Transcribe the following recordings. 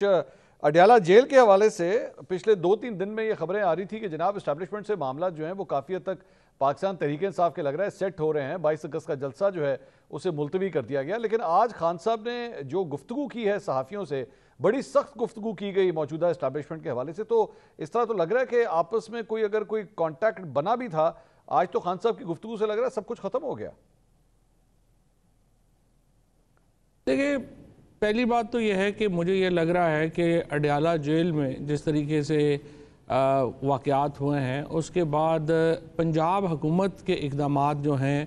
Adiala jail کے حوالے سے پچھلے 2-3 دن میں یہ خبریں آ رہی تھی کہ جناب اسٹیبلشمنٹ سے معاملات جو ہیں وہ کافی حد تک پاکستان تحریک انصاف کے لگ رہا ہے سیٹ ہو رہے ہیں. 22 اگست کا جلسہ جو ہے اسے ملتوی کر دیا گیا, لیکن آج خان صاحب نے جو گفتگو کی ہے صحافیوں سے, بڑی سخت گفتگو کی گئی موجودہ اسٹیبلشمنٹ کے حوالے سے. تو اس طرح تو لگ رہا ہے کہ آپس میں اگر کوئی کانٹیکٹ بنا بھی تھا, آج تو خان صاحب کی گفتگو سے لگ رہا ہے سب کچھ ختم ہو گیا. دیکھیں, پہلی بات تو یہ ہے کہ مجھے یہ لگ رہا ہے کہ اڈیالہ جیل میں جس طریقے سے واقعات ہوئے ہیں, اس کے بعد پنجاب حکومت کے اقدامات جو ہیں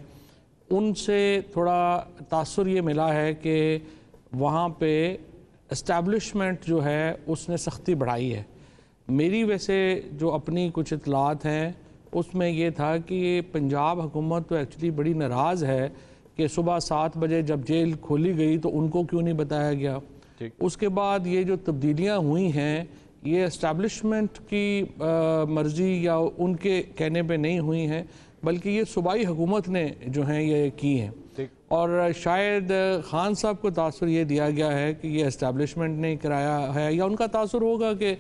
ان سے تھوڑا تاثر یہ ملا ہے کہ وہاں پہ اسٹیبلشمنٹ جو ہے اس نے سختی بڑھائی ہے. میری ویسے جو اپنی کچھ اطلاعات ہیں اس میں یہ تھا کہ پنجاب حکومت تو ایکچولی بڑی ناراض ہے کہ صبح 7 بجے جب جیل کھولی گئی تو ان کو کیوں نہیں بتایا گیا. اس کے بعد یہ جو تبدیلیاں ہوئی ہیں یہ اسٹیبلشمنٹ کی مرضی یا ان کے کہنے پہ نہیں ہوئی ہیں, بلکہ یہ صوبائی حکومت نے جو ہیں یہ کی ہیں. اور شاید خان صاحب کو تاثر یہ دیا گیا ہے کہ یہ اسٹیبلشمنٹ نے کرایا ہے, یا ان کا تاثر ہوگا کہ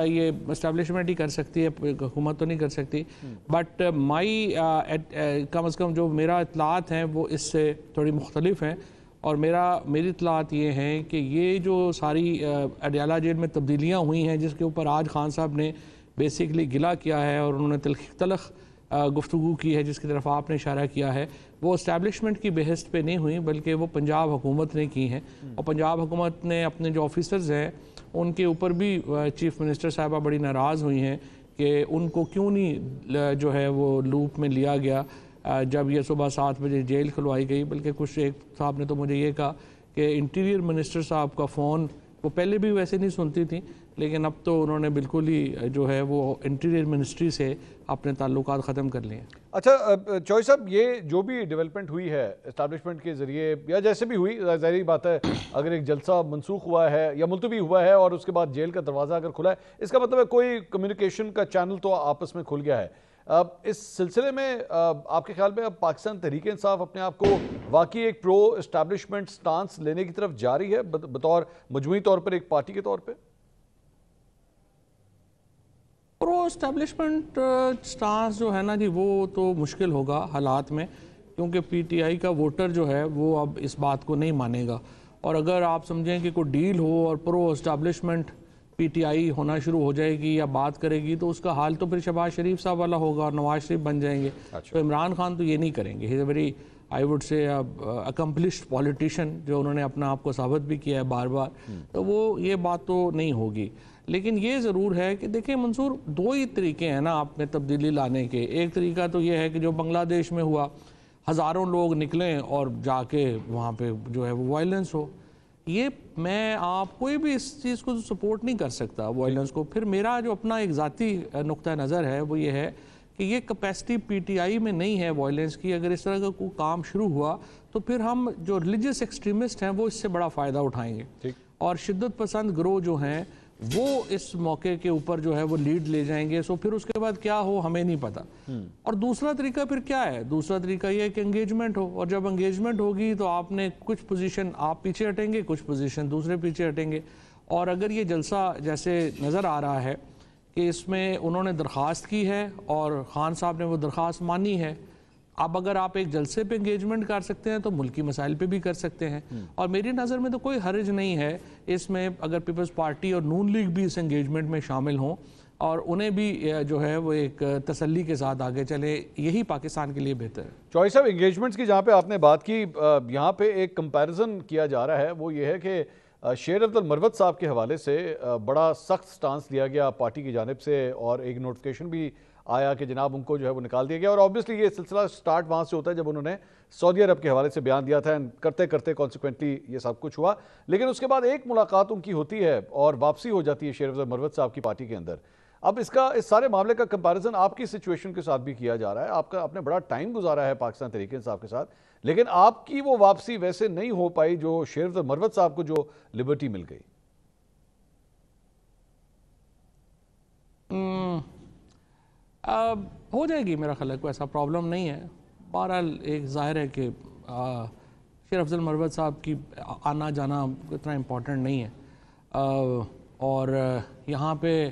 یہ اسٹیبلشمنٹ ہی کر سکتی ہے, حکومت تو نہیں کر سکتی. بٹ مائی کم از کم جو میرا اطلاعات ہیں وہ اس سے تھوڑی مختلف ہیں, اور میری اطلاعات یہ ہیں کہ یہ جو ساری اڈیالہ جیل میں تبدیلیاں ہوئی ہیں جس کے اوپر آج خان صاحب نے بیسیکلی گلہ کیا ہے اور انہوں نے تلخ گفتگو کی ہے جس کی طرف آپ نے اشارہ کیا ہے, وہ اسٹیبلشمنٹ کی بحث پہ نہیں ہوئی بلکہ وہ پنجاب حکومت نے کی ہیں. اور پنجاب حکومت نے اپنے جو آفیسرز ہیں ان کے اوپر بھی چیف منسٹر صاحبہ بڑی ناراض ہوئی ہیں کہ ان کو کیوں نہیں جو ہے وہ لوپ میں لیا گیا جب یہ صبح 7 بجے جیل کھلوائی گئی. بلکہ کچھ ایک صاحب نے تو مجھے یہ کہا کہ انٹیریئر منسٹر صاحب کا فون وہ پہلے بھی ویسے نہیں سنتی تھیں, لیکن اب تو انہوں نے بالکل ہی جو ہے وہ انٹیریئر منسٹری سے اپنے تعلقات ختم کر لیے ہیں. اچھا چوہے صاحب, یہ جو بھی ڈیولپمنٹ ہوئی ہے اسٹیبلشمنٹ کے ذریعے یا جیسے بھی ہوئی, ظاہری بات ہے اگر ایک جلسہ منسوخ ہوا ہے یا ملتوی ہوا ہے اور اس کے بعد جیل کا دروازہ اگر کھلا ہے, اس کا مطلب ہے کوئی کمیونیکیشن کا چینل تو آپس میں کھل گیا ہے. اس سلسلے میں آپ کے خیال میں اب پاکستان تحریک انصاف اپنے آپ کو واقعی ایک پرو اسٹیبلشمنٹ سٹانس لینے کی طرف جا رہی ہے بطور مجموعی طور پر ایک پارٹی کے طور پہ؟ پرو اسٹیبلشمنٹ سٹانس جو ہے نا جی وہ تو مشکل ہوگا حالات میں, کیونکہ پی ٹی آئی کا ووٹر جو ہے وہ اب اس بات کو نہیں مانے گا. اور اگر آپ سمجھیں کہ کوئی ڈیل ہو اور پرو اسٹیبلشمنٹ پی ٹی آئی ہونا شروع ہو جائے گی یا بات کرے گی تو اس کا حال تو پھر شہباز شریف صاحب والا ہوگا اور نواز شریف بن جائیں گے. تو عمران خان تو یہ نہیں کریں گے. He is a very I would say accomplished politician جو انہوں نے اپنا آپ کو ثابت بھی کیا ہے بار بار, تو وہ یہ بات تو نہیں ہوگی. لیکن یہ ضرور ہے کہ دیکھیں منصور, 2 ہی طریقے ہیں نا آپ میں تبدیلی لانے کے. ایک طریقہ تو یہ ہے کہ جو بنگلہ دیش میں ہوا, ہزاروں لوگ نکلیں اور جا کے وہاں پہ جو ہے وہ وائلنس ہو. یہ میں آپ کوئی بھی اس چیز کو سپورٹ نہیں کر سکتا وائلنس کو. پھر میرا جو اپنا ایک ذاتی نقطہ نظر ہے وہ یہ ہے کہ یہ کیپیسٹی پی ٹی آئی میں نہیں ہے وائلنس کی. اگر اس طرح کا کوئی کام شروع ہوا تو پھر ہم جو ریلیجس ایکسٹریمسٹ ہیں وہ اس سے بڑا فائدہ اٹھائیں گے, اور شدت پسند گروہ جو ہیں وہ اس موقع کے اوپر جو ہے وہ لیڈ لے جائیں گے. سو پھر اس کے بعد کیا ہو ہمیں نہیں پتا. اور دوسرا طریقہ پھر کیا ہے؟ دوسرا طریقہ یہ ہے کہ انگیجمنٹ ہو, اور جب انگیجمنٹ ہوگی تو آپ نے کچھ پوزیشن آپ پیچھے ہٹیں گے, کچھ پوزیشن دوسرے پیچھے ہٹیں گے. اور اگر یہ جلسہ جیسے نظر آ رہا ہے کہ اس میں انہوں نے درخواست کی ہے اور خان صاحب نے وہ درخواست مانی ہے, اب اگر آپ ایک جلسے پہ انگیجمنٹ کر سکتے ہیں تو ملکی مسائل پہ بھی کر سکتے ہیں. اور میری نظر میں تو کوئی حرج نہیں ہے اس میں اگر پیپلز پارٹی اور نون لیگ بھی اس انگیجمنٹ میں شامل ہوں اور انہیں بھی جو ہے وہ ایک تسلی کے ساتھ آگے چلے. یہی پاکستان کے لیے بہتر ہے. چوہے صاحب, انگیجمنٹس کی جہاں پہ آپ نے بات کی, یہاں پہ ایک کمپیریزن کیا جا رہا ہے, وہ یہ ہے کہ شیر افضل مروت صاحب کے حوالے سے بڑا سخت سٹانس لیا گیا پارٹی کی جانب سے, اور ایک نوٹیفیکیشن بھی آیا کہ جناب ان کو جو ہے وہ نکال دیا گیا. اور آبویسلی یہ سلسلہ سٹارٹ وہاں سے ہوتا ہے جب انہوں نے سعودی عرب کے حوالے سے بیان دیا تھا, کرتے کرتے کانسیکوینٹلی یہ سب کچھ ہوا. لیکن اس کے بعد ایک ملاقات ان کی ہوتی ہے اور واپسی ہو جاتی ہے شیر افضل مروت صاحب کی پارٹی کے اندر. اب اس سارے معاملے کا کمپیریزن آپ کی سچویشن کے ساتھ بھی کیا جا رہا ہے. آپ نے بڑا ٹائم گزارا ہے پاکستان تحریک انصاف کے ساتھ, لیکن آپ کی وہ واپسی ویسے نہیں ہو پائی جو شیر افضل مروت صاحب کو جو لبرٹی مل گئی. ہو جائے گی میرا خیال ہے, کوئی ایسا پرابلم نہیں ہے. بہرحال ایک ظاہر ہے کہ شیر افضل مروت صاحب کی آنا جانا اتنا امپورٹنٹ نہیں ہے. اور یہاں پہ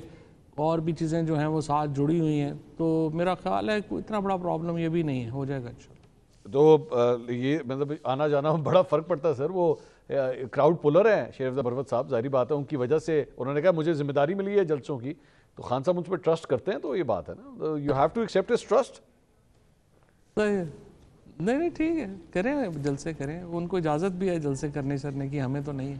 اور بھی چیزیں جو ہیں وہ ساتھ جڑی ہوئی ہیں، تو میرا خیال ہے کوئی اتنا بڑا پرابلم یہ بھی نہیں ہے، ہو جائے گا انشاءاللہ۔ تو یہ مطلب آنا جانا میں بڑا فرق پڑتا ہے سر، وہ کراؤڈ پولر ہیں شیخ افضل مروت صاحب، ظاہری بات ہے ان کی وجہ سے انہوں نے کہا مجھے ذمہ داری ملی ہے جلسوں کی، تو خان صاحب مجھ پہ ٹرسٹ کرتے ہیں، تو یہ بات ہے نا، you have to accept his trust. صحیح ہے، نہیں ٹھیک ہے، کریں جلسے کریں، ان کو اجازت بھی ہے جلسے کرنے کی، ہمیں تو نہیں ہے۔